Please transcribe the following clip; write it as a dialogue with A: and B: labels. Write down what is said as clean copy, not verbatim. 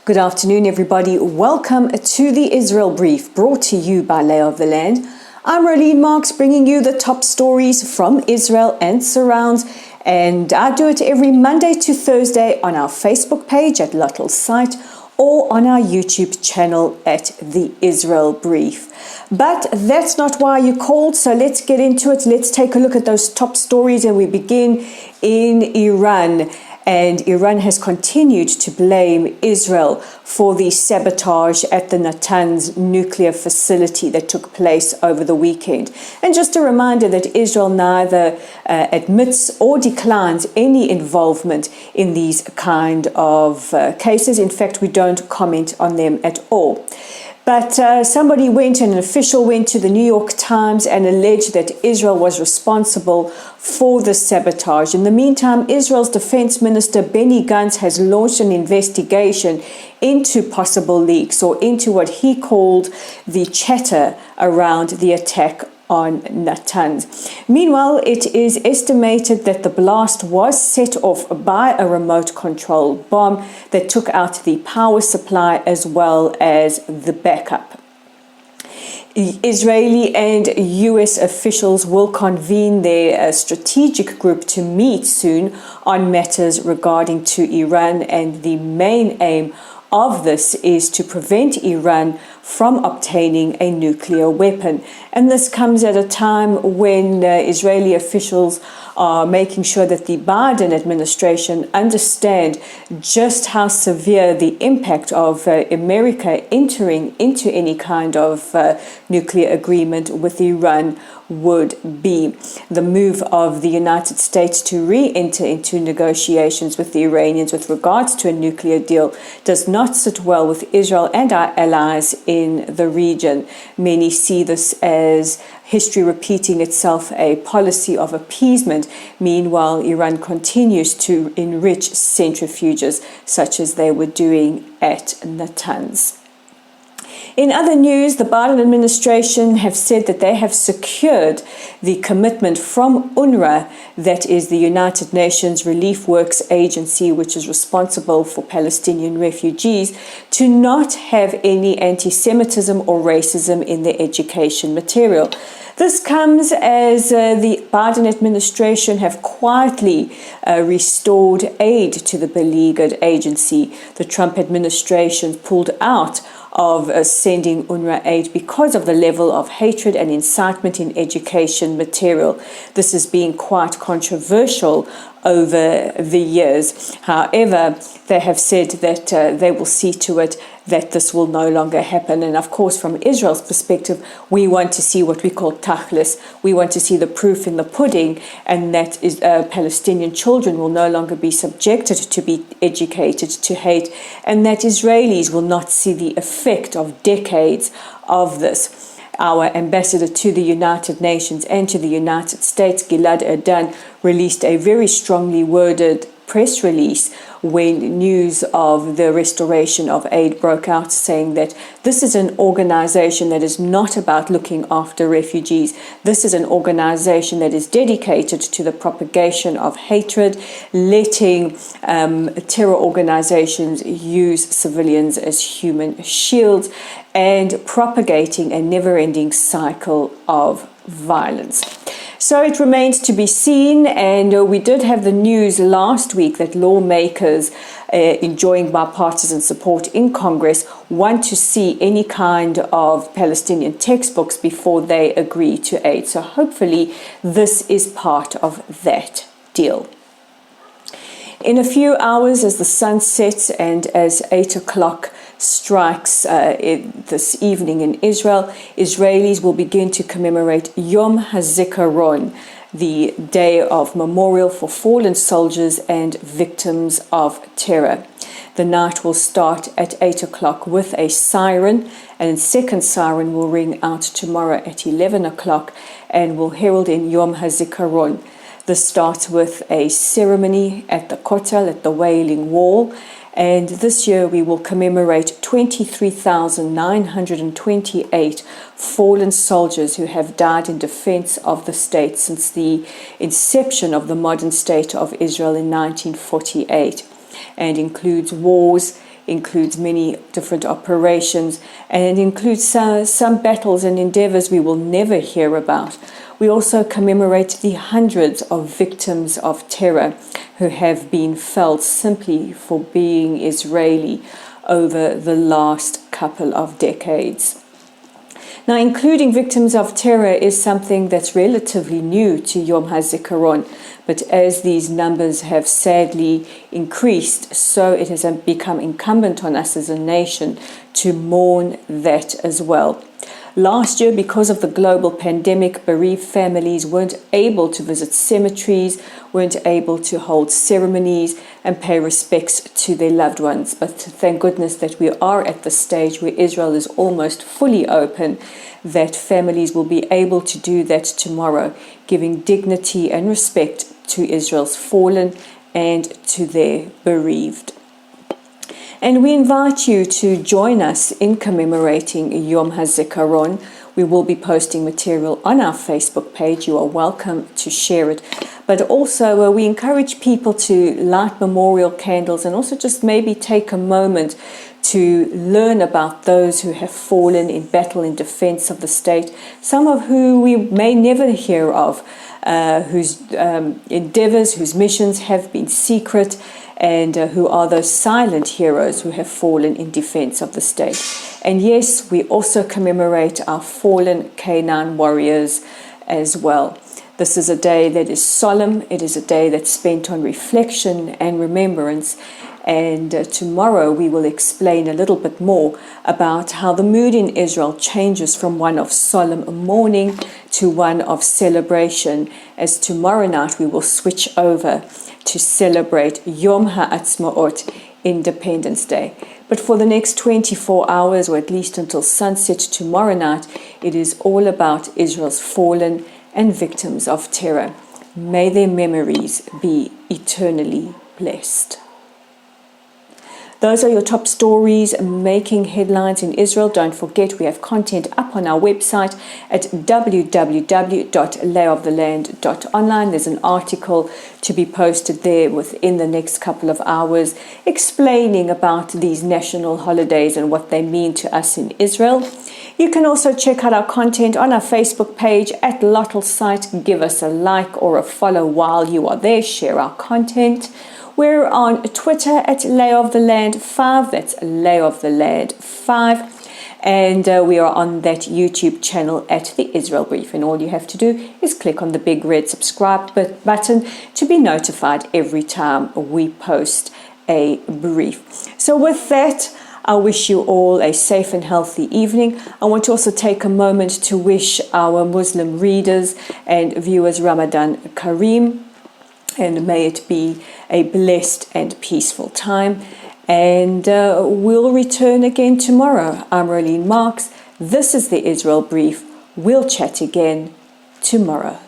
A: Good afternoon, everybody. Welcome to the Israel Brief, brought to you by Lay of the Land. I'm Rolene Marks, bringing you the top stories from Israel and surrounds, and I do it every Monday to Thursday on our Facebook page at Luttel's site or on our YouTube channel at the Israel Brief. But that's not why you called, so let's get into it. Let's take a look at those top stories, and we begin in Iran. And Iran has continued to blame Israel for the sabotage at the Natanz nuclear facility that took place over the weekend. And just a reminder that Israel neither admits or declines any involvement in these kind of cases. In fact, we don't comment on them at all. But an official went to the New York Times and alleged that Israel was responsible for the sabotage. In the meantime, Israel's Defense Minister Benny Gantz has launched an investigation into possible leaks, or into what he called the chatter around the attack on Natanz. Meanwhile, it is estimated that the blast was set off by a remote control bomb that took out the power supply as well as the backup. Israeli and US officials will convene their strategic group to meet soon on matters regarding to Iran, and the main aim of this is to prevent Iran from obtaining a nuclear weapon. And this comes at a time when Israeli officials are making sure that the Biden administration understand just how severe the impact of America entering into any kind of nuclear agreement with Iran would be. The move of the United States to re-enter into negotiations with the Iranians with regards to a nuclear deal does not sit well with Israel and our allies in the region. Many see this as history repeating itself, a policy of appeasement. Meanwhile, Iran continues to enrich centrifuges such as they were doing at Natanz. In other news, the Biden administration have said that they have secured the commitment from UNRWA, that is the United Nations Relief Works Agency, which is responsible for Palestinian refugees, to not have any antisemitism or racism in their education material. This comes as the Biden administration have quietly restored aid to the beleaguered agency. The Trump administration pulled out of sending UNRWA aid because of the level of hatred and incitement in education material. This has been quite controversial over the years. However, they have said that they will see to it that this will no longer happen. And of course, from Israel's perspective, we want to see what we call tachlis. We want to see the proof in the pudding, and that is Palestinian children will no longer be subjected to be educated to hate, and that Israelis will not see the effect of decades of this. Our ambassador to the United Nations and to the United States, Gilad Erdan, released a very strongly worded press release when news of the restoration of aid broke out, saying that this is an organization that is not about looking after refugees. This is an organization that is dedicated to the propagation of hatred, letting terror organizations use civilians as human shields, and propagating a never-ending cycle of violence. So it remains to be seen, and we did have the news last week that lawmakers enjoying bipartisan support in Congress want to see any kind of Palestinian textbooks before they agree to aid. So hopefully this is part of that deal. In a few hours, as the sun sets and as 8 o'clock strikes this evening in Israel, Israelis will begin to commemorate Yom Hazikaron, the day of memorial for fallen soldiers and victims of terror. The night will start at 8 o'clock with a siren, and a second siren will ring out tomorrow at 11 o'clock and will herald in Yom Hazikaron. This starts with a ceremony at the Kotel, at the Wailing Wall, and this year we will commemorate 23,928 fallen soldiers who have died in defense of the state since the inception of the modern state of Israel in 1948, and includes wars includes many different operations, and it includes some battles and endeavors we will never hear about. We also commemorate the hundreds of victims of terror who have been felled simply for being Israeli over the last couple of decades. Now, including victims of terror is something that's relatively new to Yom Hazikaron, but as these numbers have sadly increased, so it has become incumbent on us as a nation to mourn that as well. Last year, because of the global pandemic, bereaved families weren't able to visit cemeteries, weren't able to hold ceremonies and pay respects to their loved ones. But thank goodness that we are at the stage where Israel is almost fully open, that families will be able to do that tomorrow, giving dignity and respect to Israel's fallen and to their bereaved. And we invite you to join us in commemorating Yom HaZikaron. We will be posting material on our Facebook page. You are welcome to share it. But also we encourage people to light memorial candles and also just maybe take a moment to learn about those who have fallen in battle in defense of the state, some of who we may never hear of, whose endeavors, whose missions have been secret, and who are those silent heroes who have fallen in defense of the state. And yes, we also commemorate our fallen Canaan warriors as well. This is a day that is solemn. It is a day that's spent on reflection and remembrance. And tomorrow we will explain a little bit more about how the mood in Israel changes from one of solemn mourning to one of celebration, as tomorrow night we will switch over to celebrate Yom HaAtzmaut, Independence Day. But for the next 24 hours, or at least until sunset tomorrow night, it is all about Israel's fallen and victims of terror. May their memories be eternally blessed. Those are your top stories making headlines in Israel. Don't forget, we have content up on our website at www.layoftheland.online. There's an article to be posted there within the next couple of hours explaining about these national holidays and what they mean to us in Israel. You can also check out our content on our Facebook page at Lottel site. Give us a like or a follow while you are there. Share our content. We're on Twitter at layoftheland5, that's layoftheland5, and we are on that YouTube channel at the Israel Brief, and all you have to do is click on the big red subscribe button to be notified every time we post a brief. So with that, I wish you all a safe and healthy evening. I want to also take a moment to wish our Muslim readers and viewers Ramadan Kareem, and may it be a blessed and peaceful time. And we'll return again tomorrow. I'm Rolene Marks. This is the Israel Brief. We'll chat again tomorrow.